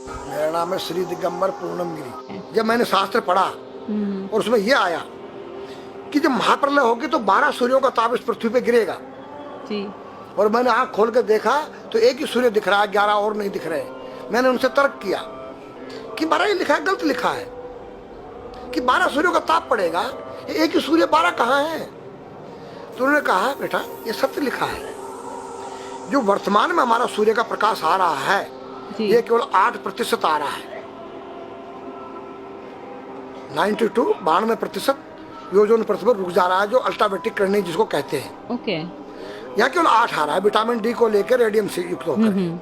मेरा नाम है श्री दिगंबर पूर्णम गिरी। जब मैंने शास्त्र पढ़ा और उसमें यह आया कि जब महाप्रलय होगी तो 12 सूर्यों का ताप इस पृथ्वी पे गिरेगा जी। और मैंने आंख खोल कर देखा तो एक ही सूर्य दिख रहा है, 11 और नहीं दिख रहे। मैंने उनसे तर्क किया कि 12 ही लिखा है, गलत लिखा है कि 12 सूर्यों का ताप पड़ेगा, एक ही सूर्य 12 कहाँ है? तो उन्होंने कहा बेटा ये सत्य लिखा है, जो वर्तमान में हमारा सूर्य का प्रकाश आ रहा है ये केवल 8% आ रहा है। 92% ओजोन परत पर रुक जा रहा है, जो अल्ट्रावायलेट किरणें जिसको कहते हैं। ओके। यहाँ केवल 8 आ रहा है विटामिन डी को लेकर, रेडियम से युक्त होकर।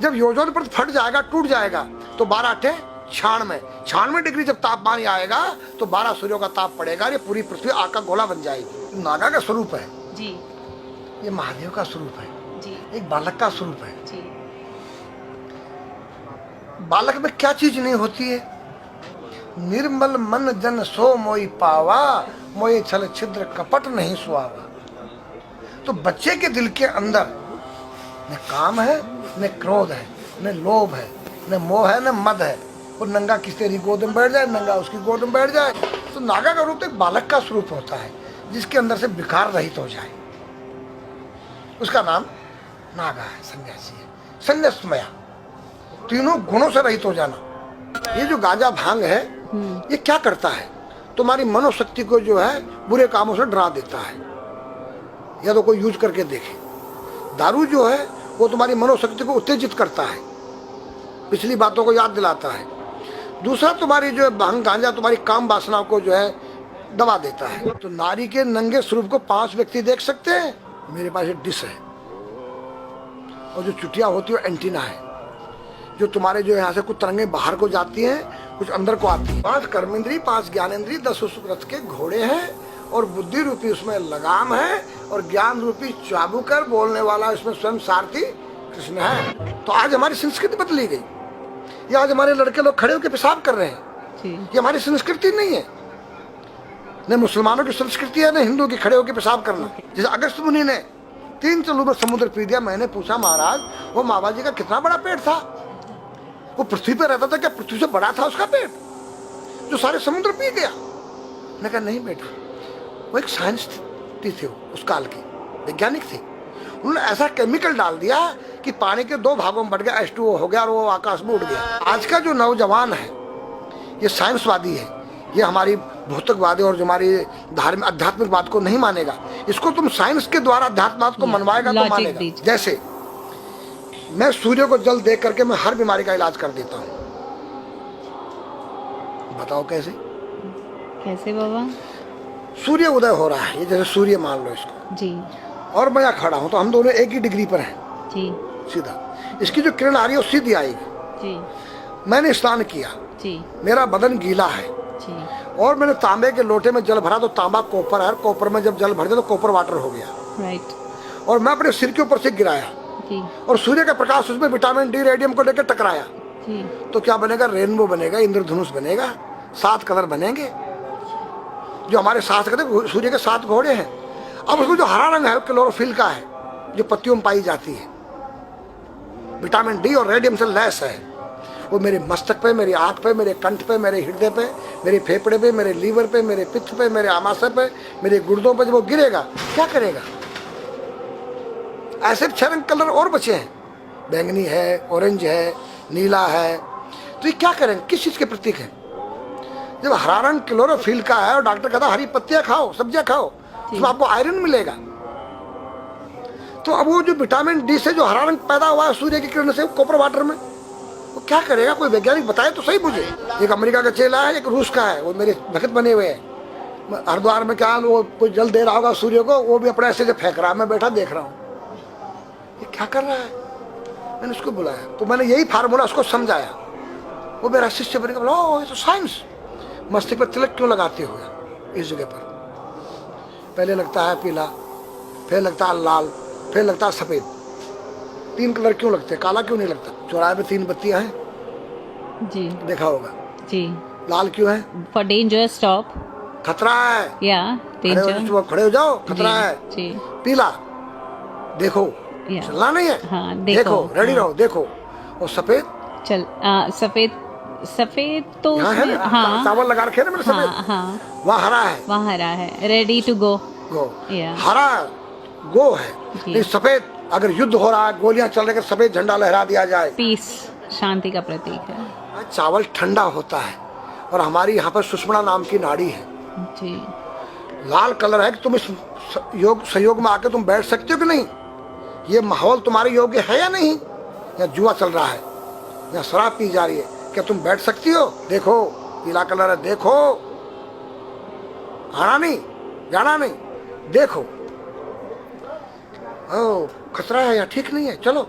जब ओजोन परत फट जाएगा, टूट जाएगा तो 12 8 96 डिग्री जब तापमान आएगा तो 12 सूर्यों का ताप पड़ेगा, ये पूरी पृथ्वी आग का गोला बन जाएगी। नागा का स्वरूप है जी, ये महादेव का स्वरूप है जी, एक बालक का स्वरूप है जी। बालक में क्या चीज नहीं होती है? निर्मल मन जन सो मोई पावा, मोई छल छिद्र कपट नहीं सुहावा। तो बच्चे के दिल के अंदर न काम है, न क्रोध है, न लोभ है, न मोह है, न मद है। और नंगा किस तेरी गोद में बैठ जाए, नंगा उसकी गोद में बैठ जाए। तो नागा का रूप एक बालक का स्वरूप होता है जिसके अंदर से विकार रहित हो जाए, उसका नाम नागा है, सन्यासी है, संन्यासमया, तीनों गुणों से रहित हो जाना। ये जो गांजा भांग है ये क्या करता है? तुम्हारी मनोशक्ति को जो है बुरे कामों से डरा देता है, या तो कोई यूज करके देखे। दारू जो है वो तुम्हारी मनोशक्ति को उत्तेजित करता है, पिछली बातों को याद दिलाता है। दूसरा तुम्हारी जो है भांग गांजा तुम्हारी काम वासनाओं को जो है दबा देता है। तो नारी के नंगे स्वरूप को 5 व्यक्ति देख सकते हैं। मेरे पास एक डिश है और जो चुटिया होती है एंटीना है, जो तुम्हारे जो यहाँ से कुछ तरंगे बाहर को जाती हैं, कुछ अंदर को आती है। 5 कर्मेंद्री, 5 ज्ञानेंद्री, 10 उस रथ के घोड़े हैं और बुद्धि रूपी उसमें लगाम है और ज्ञान रूपी चाबुकर बोलने वाला इसमें स्वयं सारथी कृष्ण है। तो आज हमारी संस्कृति बदली गई। ये आज हमारे लड़के लोग खड़े होकर पेशाब कर रहे हैं, ये हमारी संस्कृति नहीं है। न मुसलमानों की संस्कृति है, न हिंदू की खड़े होकर पेशाब करना। जैसे अगस्त मुनि ने 3 चलू में समुद्र पी दिया। मैंने पूछा महाराज वो मामा जी का कितना बड़ा पेट था? वो पृथ्वी पर रहता था, क्या पृथ्वी से बड़ा था उसका पेट जो सारे समुद्र पी गया? मैंने कहा नहीं बेटा, वो एक साइंस थी, उस काल की वैज्ञानिक थे। उन्होंने ऐसा केमिकल डाल दिया कि पानी के 2 भागों में बढ़ गया, H2O हो गया और वो आकाश में उड़ गया। आज का जो नौजवान है ये साइंसवादी है, ये हमारी भौतिकवादी और जो हमारी धार्मिक आध्यात्मिकवाद को नहीं मानेगा। इसको तुम साइंस के द्वारा अध्यात्मवाद को मनवाएगा तो मानेगा। जैसे मैं सूर्य को जल देख करके मैं हर बीमारी का इलाज कर देता हूँ। बताओ कैसे? कैसे बाबा? सूर्य उदय हो रहा है, ये जैसे सूर्य मान लो इसको जी, और मैं यहाँ खड़ा हूँ तो हम दोनों एक ही डिग्री पर हैं जी। सीधा इसकी जो किरण आ रही है वो सीधी आएगी जी। मैंने स्नान किया जी, मेरा बदन गीला है जी, और मैंने तांबे के लोटे में जल भरा तो तांबा कॉपर है, कॉपर में जब जल भर दिया तो कॉपर वाटर हो गया राइट। और मैं अपने सिर के ऊपर से गिराया जी, और सूर्य का प्रकाश उसमें विटामिन डी रेडियम को लेकर टकराया जी। तो क्या बनेगा? रेनबो बनेगा, इंद्रधनुष बनेगा, 7 कलर बनेंगे। जो हमारे 7 कहते सूर्य के 7 घोड़े हैं। अब उसमें जो हरा रंग है क्लोरोफिल का है, जो पत्तियों में पाई जाती है, विटामिन डी और रेडियम से लैस है। वो मेरे मस्तक पे, मेरी आंख पे, मेरे कंठ पे, मेरे हृदय पे, मेरे फेफड़े पे, मेरे लीवर पे, मेरे पित्त पे, मेरे आमाशय पे, मेरे गुर्दों पे जब वो गिरेगा क्या करेगा? ऐसे 6 रंग कलर और बचे हैं, बैंगनी है, ऑरेंज है, नीला है। तो ये क्या करेंगे? किस चीज के प्रतीक है? जब हरा रंग क्लोरोफिल का है और डॉक्टर कहता है हरी पत्तियां खाओ, सब्जियां खाओ, तो आपको आयरन मिलेगा। तो अब वो जो विटामिन डी से जो हरा रंग पैदा हुआ है सूर्य की किरण से कॉपर वाटर में, वो क्या करेगा? कोई वैज्ञानिक बताए तो सही मुझे। एक अमेरिका का चेला है, एक रूस का है, वो मेरे भक्त बने हुए हैं। हरिद्वार में क्या वो कोई जल दे रहा होगा सूर्य को, वो भी अपने ऐसे से फेंक रहा है, मैं बैठा देख रहा हूँ ये क्या कर रहा है। मैंने उसको बुलाया तो मैंने यही फार्मूला उसको समझाया। वो मेरा शिष्य बन गया, बोला ओ ये तो साइंस। मस्तिष्क पर तिलक क्यों लगाते हो इस जगह पर? पहले लगता है पीला, फिर लगता है लाल, फिर लगता है सफेद। 3 कलर क्यों लगते हैं? काला क्यों नहीं लगता? चौराहे पे 3 बत्तियां हैं जी, देखा होगा जी। लाल क्यों है? फॉर डेंजर, स्टॉप, खतरा है, या डेंजर, खड़े हो जाओ, खतरा है जी। पीला देखो चलना नहीं है, हाँ, देखो रेडी रहो, देखो। और सफेद चल सफेद सफेद तो यहाँ है उसमें ना, हाँ चावल लगा रखे हैं ना मैंने हाँ सफेद, हाँ वहाँ हरा है। वहाँ हरा है, ready to go. Go Yeah. हरा गो है। जी। नहीं सफेद, अगर युद्ध हो रहा है, गोलियां चल रही है, सफेद झंडा लहरा दिया जाए। पीस, शांति का प्रतीक है। चावल ठंडा होता है और हमारी यहाँ पर सुषुम्ना नाम की नाड़ी है, जी। लाल कलर है कि तुम इस योग सहयोग में आके तुम बैठ सकते हो कि नहीं, ये माहौल तुम्हारे योग्य है या नहीं, या जुआ चल रहा है, या शराब पी जा रही है, क्या तुम बैठ सकती हो? देखो पीला कलर है, देखो, आना नहीं जाना नहीं, देखो, ओ खतरा है या ठीक नहीं है, चलो।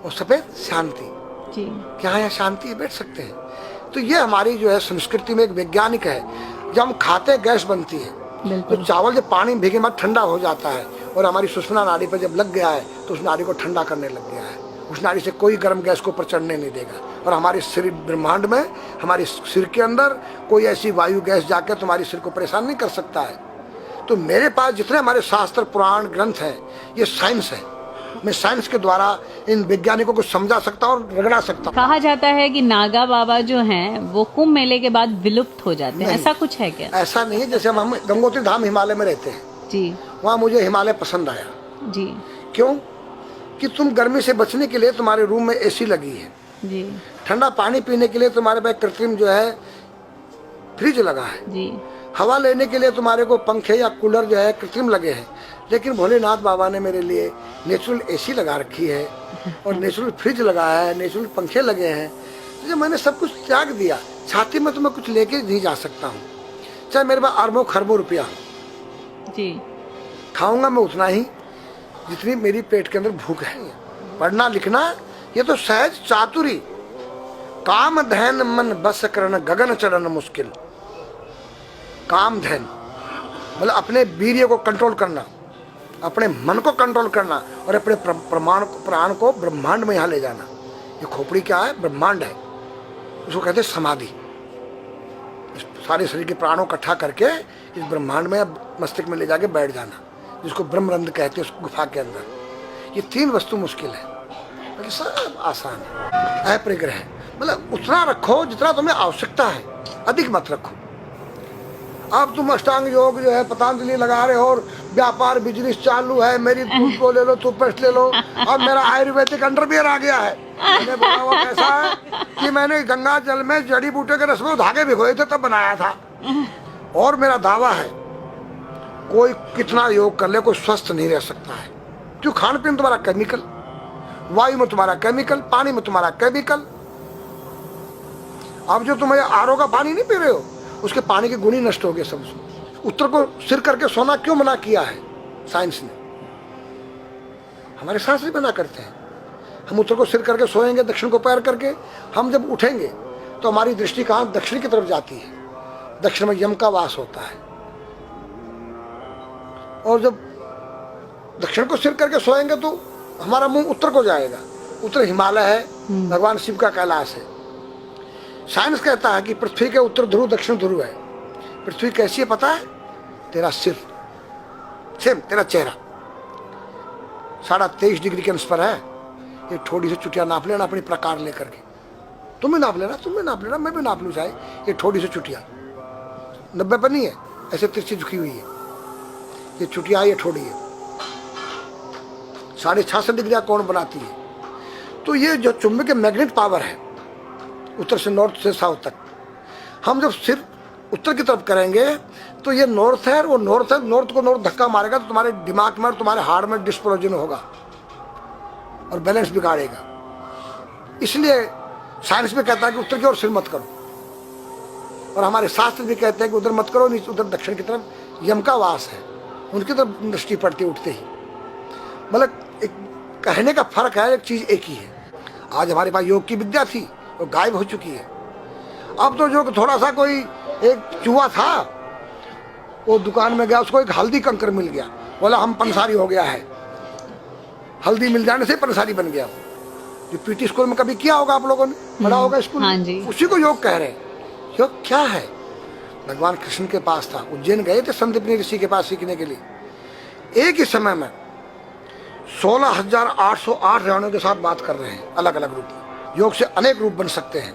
और सफेद शांति, जी। क्या यहाँ शांति है, बैठ सकते हैं। तो ये हमारी जो है संस्कृति में एक वैज्ञानिक है, जब हम खाते हैं गैस बनती है, तो बिल्कुल। चावल जब पानी में भीगे बाद ठंडा हो जाता है और हमारी सुषुम्ना नाड़ी पर जब लग गया है तो उस नाड़ी को ठंडा करने लग गया है। उस नाड़ी से कोई गर्म गैस को ऊपर चढ़ने नहीं देगा और हमारे सिर ब्रह्मांड में, हमारे सिर के अंदर कोई ऐसी वायु गैस जाकर तुम्हारी सिर को परेशान नहीं कर सकता है। तो मेरे पास जितने हमारे शास्त्र पुराण ग्रंथ हैं, ये साइंस है। मैं साइंस के द्वारा इन वैज्ञानिकों को समझा सकता हूँ और रगड़ा सकता हूँ। कहा जाता है कि नागा बाबा जो हैं वो कुंभ मेले के बाद विलुप्त हो जाते हैं, नहीं। ऐसा कुछ है क्या? ऐसा नहीं है। जैसे हम गंगोत्री धाम हिमालय में रहते हैं, जी वहाँ मुझे हिमालय पसंद आया। जी क्यों? कि तुम गर्मी से बचने के लिए तुम्हारे रूम में एसी लगी है, जी ठंडा पानी पीने के लिए तुम्हारे पास कृत्रिम जो है फ्रिज लगा है, जी। हवा लेने के लिए तुम्हारे को पंखे या कूलर जो है कृत्रिम लगे हैं। लेकिन भोलेनाथ बाबा ने मेरे लिए नेचुरल एसी लगा रखी है और नेचुरल फ्रिज लगाया है, नेचुरल पंखे लगे हैं। तो मैंने सब कुछ त्याग दिया, छाती में तो मैं कुछ लेके नहीं जा सकता हूँ, चाहे मेरे पास अरबों खरबों रुपया हो। जी। खाऊंगा मैं उतना ही जितनी मेरी पेट के अंदर भूख है। पढ़ना लिखना ये तो सहज चातुरी, काम धैन मन बस करन गगन चढ़न मुश्किल। काम धैन मतलब अपने वीर्य को कंट्रोल करना, अपने मन को कंट्रोल करना और अपने प्राण को ब्रह्मांड में यहाँ ले जाना। ये खोपड़ी क्या है? ब्रह्मांड है, उसको कहते हैं समाधि। सारे शरीर के प्राणों इकट्ठा करके इस ब्रह्मांड में मस्तिष्क में ले जाके बैठ जाना, जिसको ब्रह्मरंध्र कहते हैं, उस गुफा के अंदर। ये तीन वस्तु मुश्किल है, बाकी सब आसान है। अपरिग्रह मतलब उतना रखो जितना तुम्हें आवश्यकता है, अधिक मत रखो। अब तुम अष्टांग योग जो है पतंजलि लगा रहे हो और व्यापार बिजनेस चालू है, मेरी दूध को ले लो, टूथपेस्ट ले लो। अब मेरा आयुर्वेदिक अंडरवियर आ गया है। मैंने बोला वो कैसा है कि मैंने गंगा जल में जड़ी बूटे के रस में धागे भिगोए थे तब बनाया था। और मेरा दावा है कोई कितना योग कर ले कोई स्वस्थ नहीं रह सकता है, क्यों? खान पीन तुम्हारा केमिकल, वायु में तुम्हारा केमिकल, पानी में तुम्हारा केमिकल। अब जो तुम आरओ का पानी नहीं पी रहे हो, उसके पानी के गुण ही नष्ट हो गए सब। उत्तर को सिर करके सोना क्यों मना किया है साइंस ने? हमारे शास्त्र मना करते हैं। हम उत्तर को सिर करके सोएंगे, दक्षिण को पैर करके। हम जब उठेंगे तो हमारी दृष्टि कहाँ? दक्षिण की तरफ जाती है। दक्षिण में यम का वास होता है। और जब दक्षिण को सिर करके सोएंगे तो हमारा मुंह उत्तर को जाएगा। उत्तर हिमालय है, भगवान शिव का कैलाश है। साइंस कहता है कि पृथ्वी के उत्तर ध्रुव दक्षिण ध्रुव है। पृथ्वी कैसी है पता है? तेरा सिर, सेम तेरा चेहरा 23.5 डिग्री के अंश पर है। ये थोड़ी सी चुटिया नाप लेना अपनी प्रकार लेकर के, तुम भी नाप लेना, तुम भी नाप लेना, मैं भी नाप लूँ चाहे। ये थोड़ी सी चुटिया 90 पर नहीं है, ऐसे तिरछी झुकी हुई है। ये चुटिया ये थोड़ी है, 66.5 डिग्री कोण बनाती है। तो ये जो चुंबकीय मैग्नेट पावर है उत्तर से नॉर्थ से साउथ तक, हम जब सिर उत्तर की तरफ करेंगे तो ये नॉर्थ है, वो नॉर्थ है, नॉर्थ को नॉर्थ धक्का मारेगा तो तुम्हारे दिमाग में और तुम्हारे हार्ट में डिस्प्रोजन होगा और बैलेंस बिगाड़ेगा। इसलिए साइंस में कहता है कि उत्तर की ओर सिर मत करो, और हमारे शास्त्र भी कहते हैं कि उधर मत करो, नहीं उधर दक्षिण की तरफ यम का वास है, उनकी तरफ दृष्टि पड़ती उठते ही। मतलब एक कहने का फर्क है, एक चीज एक ही है। आज हमारे पास योग की विद्या थी, वो गायब हो चुकी है। अब तो जो थोड़ा सा कोई एक चूहा था, वो दुकान में गया, उसको एक हल्दी कंकर मिल गया, बोला हम पंसारी हो गया है। हल्दी मिल जाने से पंसारी बन गया। जो पीटी स्कूल में कभी किया होगा आप लोगों ने, पढ़ा होगा स्कूल हाँ में, जी। उसी को योग कह रहे हैं। योग क्या है? भगवान कृष्ण के पास था, उज्जैन गए थे संदीपनी ऋषि के पास सीखने के लिए। एक ही समय में 16,808 रावणों के साथ बात कर रहे हैं, अलग अलग रूप में। योग से अनेक रूप बन सकते हैं।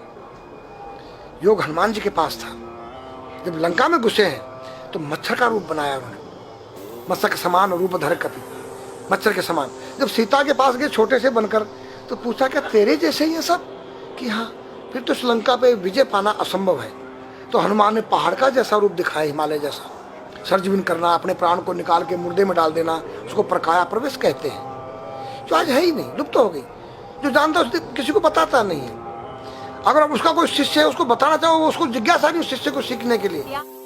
योग हनुमान जी के पास था। जब लंका में घुसे हैं तो मच्छर का रूप बनाया उन्होंने, मत्स्य के समान रूप धर कपि, मच्छर के समान। जब सीता के पास गए छोटे से बनकर, तो पूछा क्या तेरे जैसे ही है सब? कि हाँ। फिर तो श्रीलंका पे विजय पाना असंभव है। तो हनुमान ने पहाड़ का जैसा रूप दिखाया, हिमालय जैसा। सर्जविन करना, अपने प्राण को निकाल के मुर्दे में डाल देना, उसको प्रकाया प्रवेश कहते हैं, जो आज है ही नहीं, लुप्त हो गई। जो जानता है किसी को बताता नहीं है। अगर उसका कोई शिष्य है उसको बताना चाहो, वो उसको जिज्ञासा नहीं उस शिष्य को सीखने के लिए।